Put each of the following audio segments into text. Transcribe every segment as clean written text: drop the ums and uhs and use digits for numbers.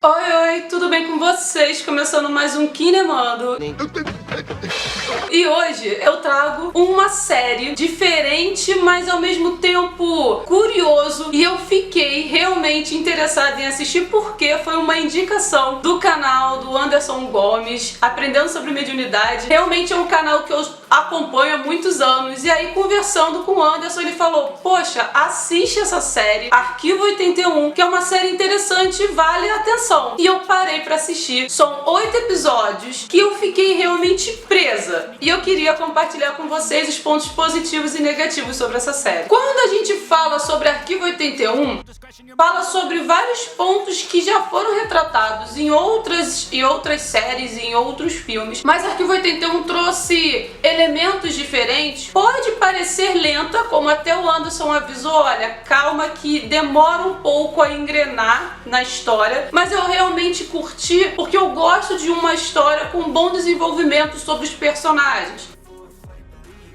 Oi, oi, tudo bem com vocês? Começando mais um Kinemando. E hoje eu trago uma série diferente, mas ao mesmo tempo curioso. E eu fiquei realmente interessada em assistir porque foi uma indicação do canal do Anderson Gomes, Aprendendo sobre Mediunidade. Realmente é um canal que eu acompanho há muitos anos. E aí, conversando com o Anderson, ele falou: poxa, assiste essa série, Arquivo 81, que é uma série interessante e vale a atenção. E eu parei pra assistir. São 8 episódios que eu fiquei realmente presa. E eu queria compartilhar com vocês os pontos positivos e negativos sobre essa série. Quando a gente fala sobre Arquivo 81, fala sobre vários pontos que já foram retratados em outras séries e em outros filmes. Mas Arquivo 81 trouxe elementos diferentes. Pode parecer lenta, como até o Anderson avisou, olha, calma que demora um pouco a engrenar na história, mas eu realmente curti porque eu gosto de uma história com bom desenvolvimento sobre os personagens.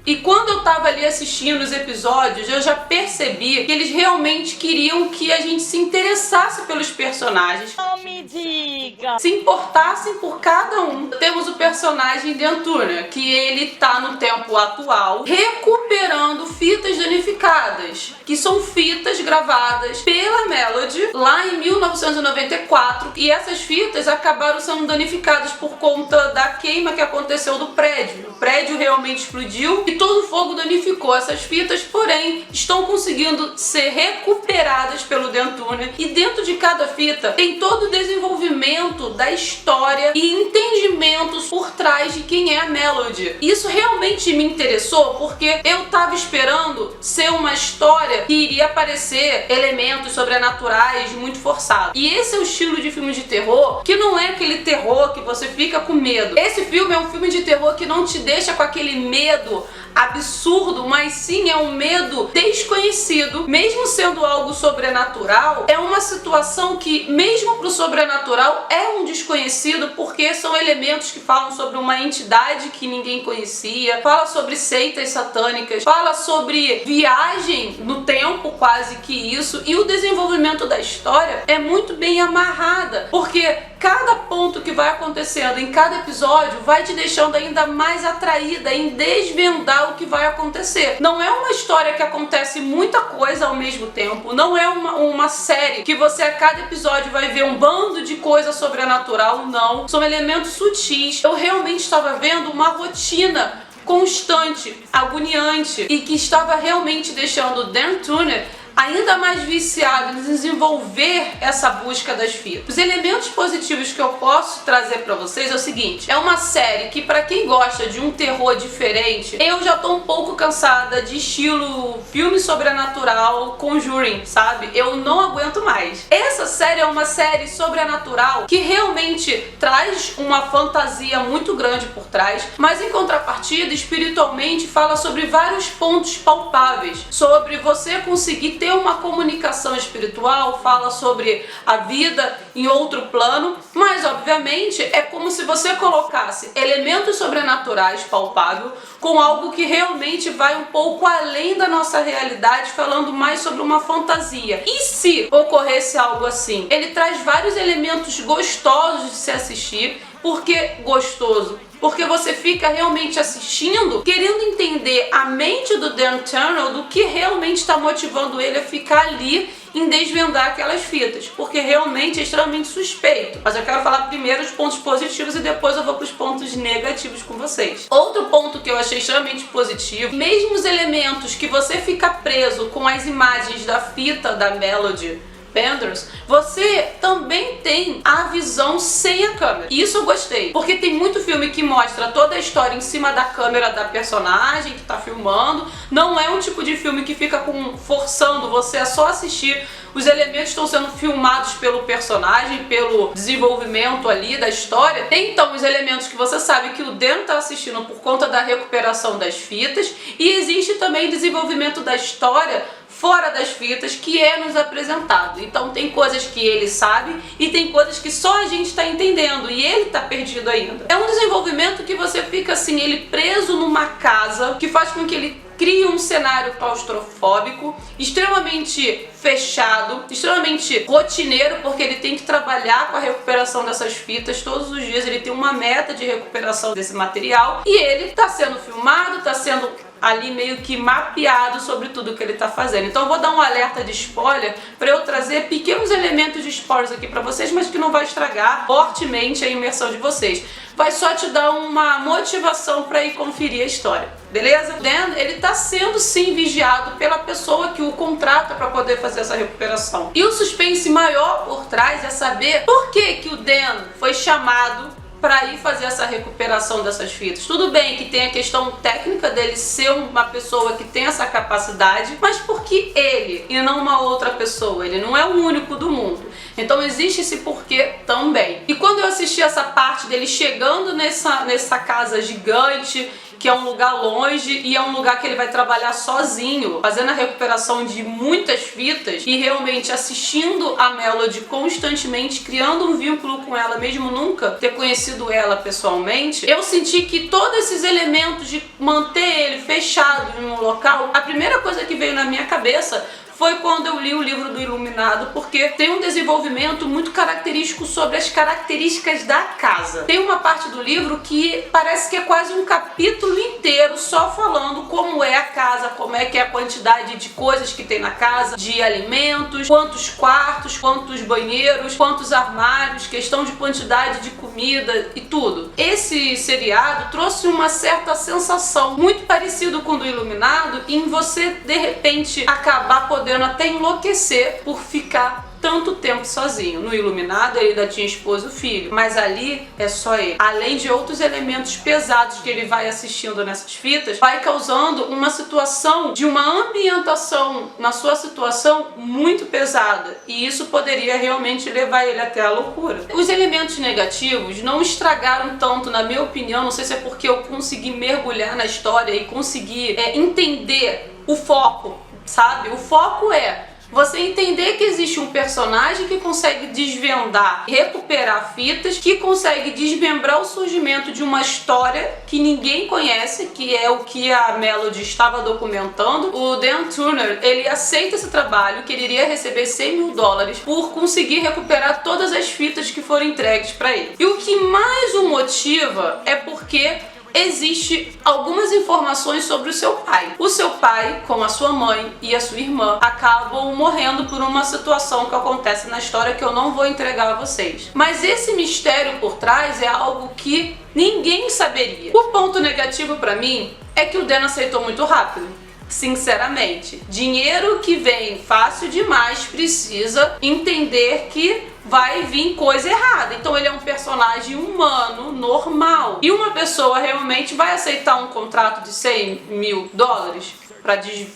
E quando eu tava ali assistindo os episódios, eu já percebi que eles realmente queriam que a gente se interessasse pelos personagens. Não me diga! Se importassem por cada um. Temos o personagem de Antuna, que ele tá no tempo atual recuperando fitas danificadas, que são fitas gravadas pela Melody lá em 1994, e essas fitas acabaram sendo danificadas por conta da queima que aconteceu do prédio. O prédio realmente explodiu e todo o fogo danificou essas fitas, porém estão conseguindo ser recuperadas pelo Dentuna. E dentro de cada fita tem todo o desenvolvimento da história e entendimentos por trás de quem é a Melody. Isso realmente me interessou porque eu tava esperando ser uma história que iria aparecer elementos sobrenaturais muito forçados. E esse é o estilo de filme de terror, que não é aquele terror que você fica com medo. Esse filme é um filme de terror que não te deixa com aquele medo absurdo, mas sim é um medo desconhecido. Mesmo sendo algo sobrenatural, é uma situação que, mesmo pro sobrenatural, é um desconhecido, porque são elementos que falam sobre uma entidade que ninguém conhecia, fala sobre seitas satânicas, fala sobre viagem no tempo, quase que isso, e o desenvolvimento da história é muito bem amarrada, porque cada ponto que vai acontecendo em cada episódio vai te deixando ainda mais atraída em desvendar o que vai acontecer. Não é uma história que acontece muita coisa ao mesmo tempo, não é uma série que você a cada episódio vai ver um bando de coisa sobrenatural, não. São elementos sutis. Eu realmente estava vendo uma rotina constante, agoniante, e que estava realmente deixando o Dan Turner ainda mais viciado em desenvolver essa busca das fitas. Os elementos positivos que eu posso trazer pra vocês é o seguinte: é uma série que, pra quem gosta de um terror diferente, eu já tô um pouco cansada de estilo filme sobrenatural, Conjuring, sabe? Eu não aguento mais. Essa série é uma série sobrenatural que realmente traz uma fantasia muito grande por trás, mas em contrapartida, espiritualmente, fala sobre vários pontos palpáveis, sobre você conseguir ter uma comunicação espiritual, fala sobre a vida em outro plano, mas obviamente é como se você colocasse elementos sobrenaturais palpáveis com algo que realmente vai um pouco além da nossa realidade, falando mais sobre uma fantasia. E se ocorresse algo assim? Ele traz vários elementos gostosos de se assistir. Por que gostoso? Porque você fica realmente assistindo, querendo entender a mente do Dan Turner, do que realmente está motivando ele a ficar ali em desvendar aquelas fitas, porque realmente é extremamente suspeito. Mas eu quero falar primeiro os pontos positivos e depois eu vou para os pontos negativos com vocês. Outro ponto que eu achei extremamente positivo: mesmo os elementos que você fica preso com as imagens da fita da Melody Benders, você também tem a visão sem a câmera. E isso eu gostei, porque tem muito filme que mostra toda a história em cima da câmera da personagem que tá filmando. Não é um tipo de filme que fica forçando você a só assistir. Os elementos estão sendo filmados pelo personagem, pelo desenvolvimento ali da história. Tem então os elementos que você sabe que o Dan tá assistindo por conta da recuperação das fitas, e existe também desenvolvimento da história fora das fitas que é nos apresentado. Então tem coisas que ele sabe e tem coisas que só a gente está entendendo e ele está perdido ainda. É um desenvolvimento que você fica assim, ele preso numa casa, que faz com que ele cria um cenário claustrofóbico, extremamente fechado, extremamente rotineiro, porque ele tem que trabalhar com a recuperação dessas fitas todos os dias, ele tem uma meta de recuperação desse material e ele está sendo filmado, está sendo ali meio que mapeado sobre tudo que ele está fazendo. Então eu vou dar um alerta de spoiler para eu trazer pequenos elementos de spoilers aqui para vocês, mas que não vai estragar fortemente a imersão de vocês. Vai só te dar uma motivação para ir conferir a história, beleza? Dan, ele tá sendo sim vigiado pela pessoa que o contrata para poder fazer essa recuperação. E o suspense maior por trás é saber por que o Dan foi chamado para ir fazer essa recuperação dessas fitas. Tudo bem que tem a questão técnica dele ser uma pessoa que tem essa capacidade, mas por que ele e não uma outra pessoa? Ele não é o único do mundo. Então existe esse porquê também. E quando eu assisti essa parte dele chegando nessa casa gigante, que é um lugar longe e é um lugar que ele vai trabalhar sozinho, fazendo a recuperação de muitas fitas e realmente assistindo a Melody constantemente, criando um vínculo com ela, mesmo nunca ter conhecido ela pessoalmente, eu senti que todos esses elementos de manter ele fechado em um local, a primeira coisa que veio na minha cabeça foi quando eu li o livro do Iluminado, porque tem um desenvolvimento muito característico sobre as características da casa. Tem uma parte do livro que parece que é quase um capítulo inteiro só falando como é a casa, como é que é a quantidade de coisas que tem na casa, de alimentos, quantos quartos, quantos banheiros, quantos armários, questão de quantidade de comida e tudo. Esse seriado trouxe uma certa sensação muito parecido com o do Iluminado, em você de repente acabar podendo até enlouquecer por ficar tanto tempo sozinho. No Iluminado ele ainda tinha esposa e filho, mas ali é só ele. Além de outros elementos pesados que ele vai assistindo nessas fitas, vai causando uma situação de uma ambientação na sua situação muito pesada, e isso poderia realmente levar ele até a loucura. Os elementos negativos não estragaram tanto, na minha opinião, não sei se é porque eu consegui mergulhar na história e consegui entender o foco, sabe? O foco é você entender que existe um personagem que consegue desvendar, recuperar fitas, que consegue desmembrar o surgimento de uma história que ninguém conhece, que é o que a Melody estava documentando. O Dan Turner, ele aceita esse trabalho, que ele iria receber $100.000 por conseguir recuperar todas as fitas que foram entregues para ele. E o que mais o motiva é porque existe algumas informações sobre o seu pai. O seu pai, com a sua mãe e a sua irmã, acabam morrendo por uma situação que acontece na história que eu não vou entregar a vocês. Mas esse mistério por trás é algo que ninguém saberia. O ponto negativo para mim é que o Dan aceitou muito rápido. Sinceramente, dinheiro que vem fácil demais precisa entender que vai vir coisa errada. Então ele é um personagem humano, normal. E uma pessoa realmente vai aceitar um contrato de $100.000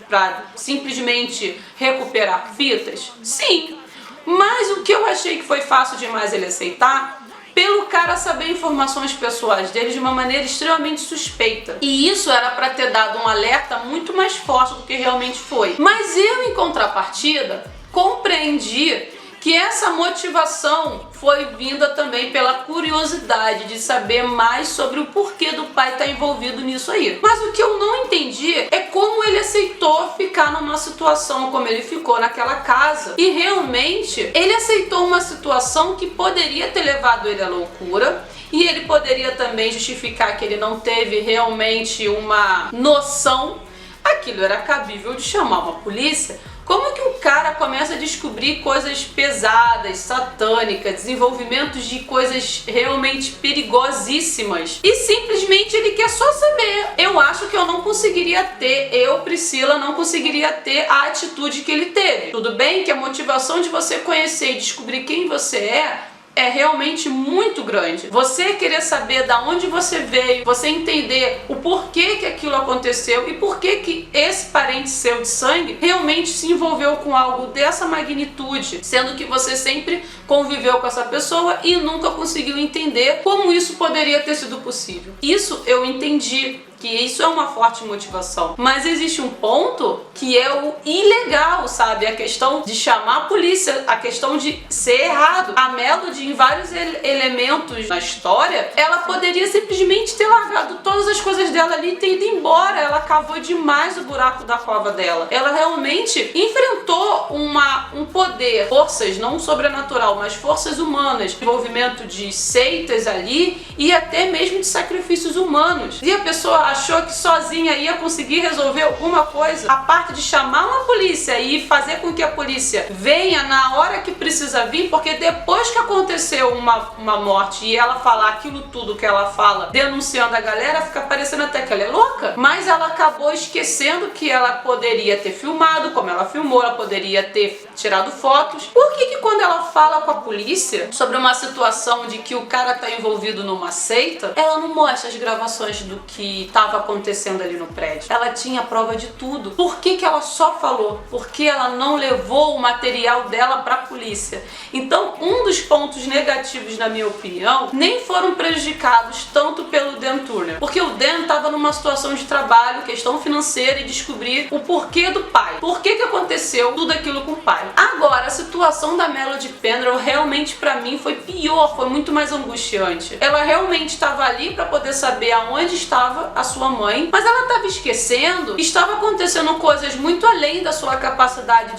para simplesmente recuperar fitas? Sim. Mas o que eu achei que foi fácil demais ele aceitar, pelo cara saber informações pessoais dele de uma maneira extremamente suspeita. E isso era para ter dado um alerta muito mais forte do que realmente foi. Mas eu, em contrapartida, compreendi que essa motivação foi vinda também pela curiosidade de saber mais sobre o porquê do pai estar envolvido nisso aí. Mas o que eu não entendi é como ele aceitou ficar numa situação como ele ficou naquela casa. E realmente ele aceitou uma situação que poderia ter levado ele à loucura. E ele poderia também justificar que ele não teve realmente uma noção. Aquilo era cabível de chamar uma polícia. Como que o cara começa a descobrir coisas pesadas, satânicas, desenvolvimentos de coisas realmente perigosíssimas e simplesmente ele quer só saber? Eu acho que eu não conseguiria ter, Priscila, não conseguiria ter a atitude que ele teve. Tudo bem que a motivação de você conhecer e descobrir quem você é realmente muito grande. Você querer saber da onde você veio, você entender o porquê que aquilo aconteceu e porquê que esse parente seu de sangue realmente se envolveu com algo dessa magnitude, sendo que você sempre conviveu com essa pessoa e nunca conseguiu entender como isso poderia ter sido possível. Isso eu entendi que isso é uma forte motivação. Mas existe um ponto que é o ilegal, sabe? A questão de chamar a polícia, a questão de ser errado. A Melody, em vários elementos na história, ela poderia simplesmente ter largado todas as coisas dela ali e ter ido embora. Ela cavou demais o buraco da cova dela. Ela realmente enfrentou um poder, forças não sobrenatural, mas forças humanas, envolvimento de seitas ali e até mesmo de sacrifícios humanos. E a pessoa achou que sozinha ia conseguir resolver alguma coisa. A parte de chamar uma polícia e fazer com que a polícia venha na hora que precisa vir, porque depois que aconteceu uma morte e ela falar aquilo tudo que ela fala, denunciando a galera, fica parecendo até que ela é louca. Mas ela acabou esquecendo que ela poderia ter filmado, como ela filmou, ela poderia ter tirado fotos. Por que quando ela fala com a polícia sobre uma situação de que o cara tá envolvido numa seita, ela não mostra as gravações do que estava acontecendo ali no prédio? Ela tinha prova de tudo. Por que ela só falou? Por que ela não levou o material dela pra polícia? Então, um dos pontos negativos, na minha opinião, nem foram prejudicados tanto pelo Dan Turner, porque o Dan estava numa situação de trabalho, questão financeira, e descobrir o porquê do pai. Por que aconteceu tudo aquilo com o pai? Agora, a situação da Melody Penrose realmente pra mim foi pior, foi muito mais angustiante. Ela realmente estava ali pra poder saber aonde estava a sua mãe, mas ela estava esquecendo que estava acontecendo coisas muito além da sua capacidade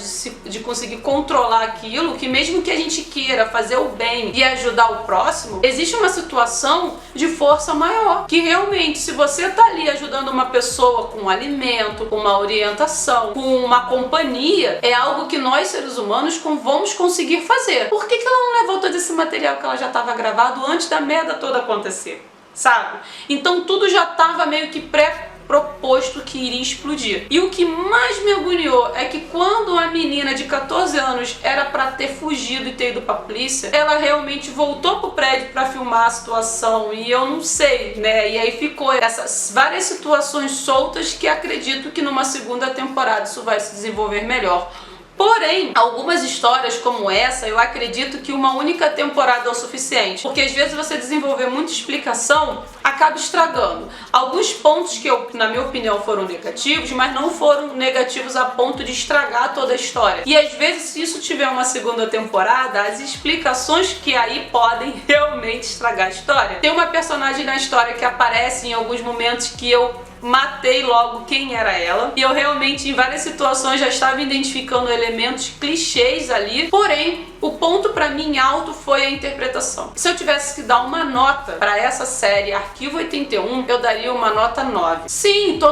de conseguir controlar aquilo, que mesmo que a gente queira fazer o bem e ajudar o próximo, existe uma situação de força maior, que realmente, se você tá ali ajudando uma pessoa com um alimento, com uma orientação, com uma companhia, é algo que nós, seres humanos, vamos conseguir fazer. Por que ela não levou todo esse material que ela já estava gravado antes da merda toda acontecer? Sabe? Então tudo já estava meio que proposto que iria explodir. E o que mais me agoniou é que quando a menina de 14 anos era pra ter fugido e ter ido pra polícia, ela realmente voltou pro prédio pra filmar a situação, e eu não sei, né? E aí ficou essas várias situações soltas que acredito que numa segunda temporada isso vai se desenvolver melhor. Porém, algumas histórias como essa, eu acredito que uma única temporada é o suficiente. Porque às vezes você desenvolver muita explicação acaba estragando. Alguns pontos que na minha opinião, foram negativos, mas não foram negativos a ponto de estragar toda a história. E às vezes, se isso tiver uma segunda temporada, as explicações que aí podem realmente estragar a história. Tem uma personagem na história que aparece em alguns momentos que eu matei logo quem era ela, e eu realmente em várias situações já estava identificando elementos clichês ali. Porém, o ponto pra mim alto foi a interpretação. Se eu tivesse que dar uma nota pra essa série Arquivo 81, eu daria uma nota 9. Sim, tô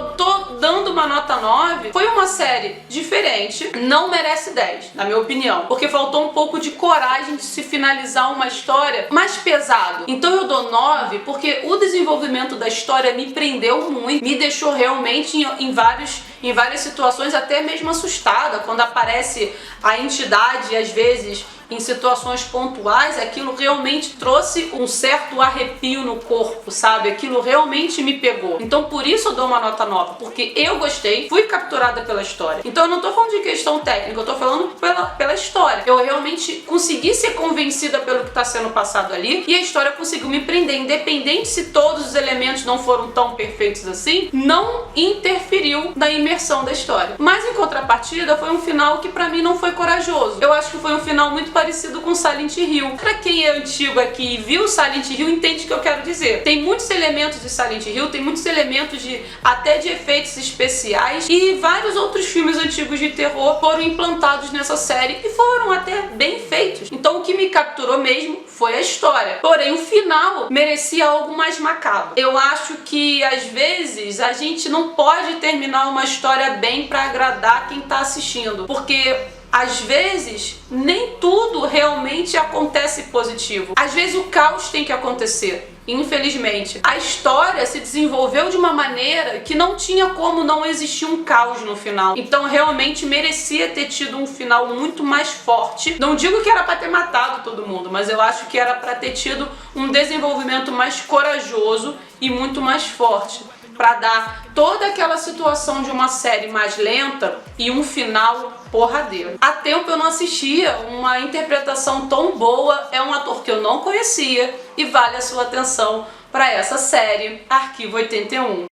dando uma nota 9. Foi uma série diferente, não merece 10, na minha opinião, porque faltou um pouco de coragem de se finalizar uma história mais pesado. Então eu dou 9 porque o desenvolvimento da história me prendeu muito, me deixou realmente em várias situações até mesmo assustada, quando aparece a entidade, às vezes em situações pontuais, aquilo realmente trouxe um certo arrepio no corpo, sabe? Aquilo realmente me pegou. Então por isso eu dou uma nota 9, porque eu gostei, fui capturada pela história. Então eu não tô falando de questão técnica, eu tô falando pela história. Eu realmente consegui ser convencida pelo que tá sendo passado ali, e a história conseguiu me prender, independente se todos os elementos não foram tão perfeitos assim, não interferiu na imersão da história. Mas em contrapartida, foi um final que pra mim não foi corajoso. Eu acho que foi um final muito parecido com Silent Hill. Pra quem é antigo aqui e viu Silent Hill, entende o que eu quero dizer. Tem muitos elementos de Silent Hill, tem muitos elementos até de efeitos especiais, e vários outros filmes antigos de terror foram implantados nessa série e foram até bem feitos. Então o que me capturou mesmo foi a história. Porém, o final merecia algo mais macabro. Eu acho que às vezes a gente não pode terminar uma história bem pra agradar quem tá assistindo, porque às vezes nem tudo realmente acontece positivo. Às vezes o caos tem que acontecer. Infelizmente, a história se desenvolveu de uma maneira que não tinha como não existir um caos no final. Então realmente merecia ter tido um final muito mais forte. Não digo que era pra ter matado todo mundo, mas eu acho que era pra ter tido um desenvolvimento mais corajoso e muito mais forte, pra dar toda aquela situação de uma série mais lenta e um final porradeiro. Há tempo eu não assistia uma interpretação tão boa, é um ator que eu não conhecia, e vale a sua atenção para essa série Arquivo 81.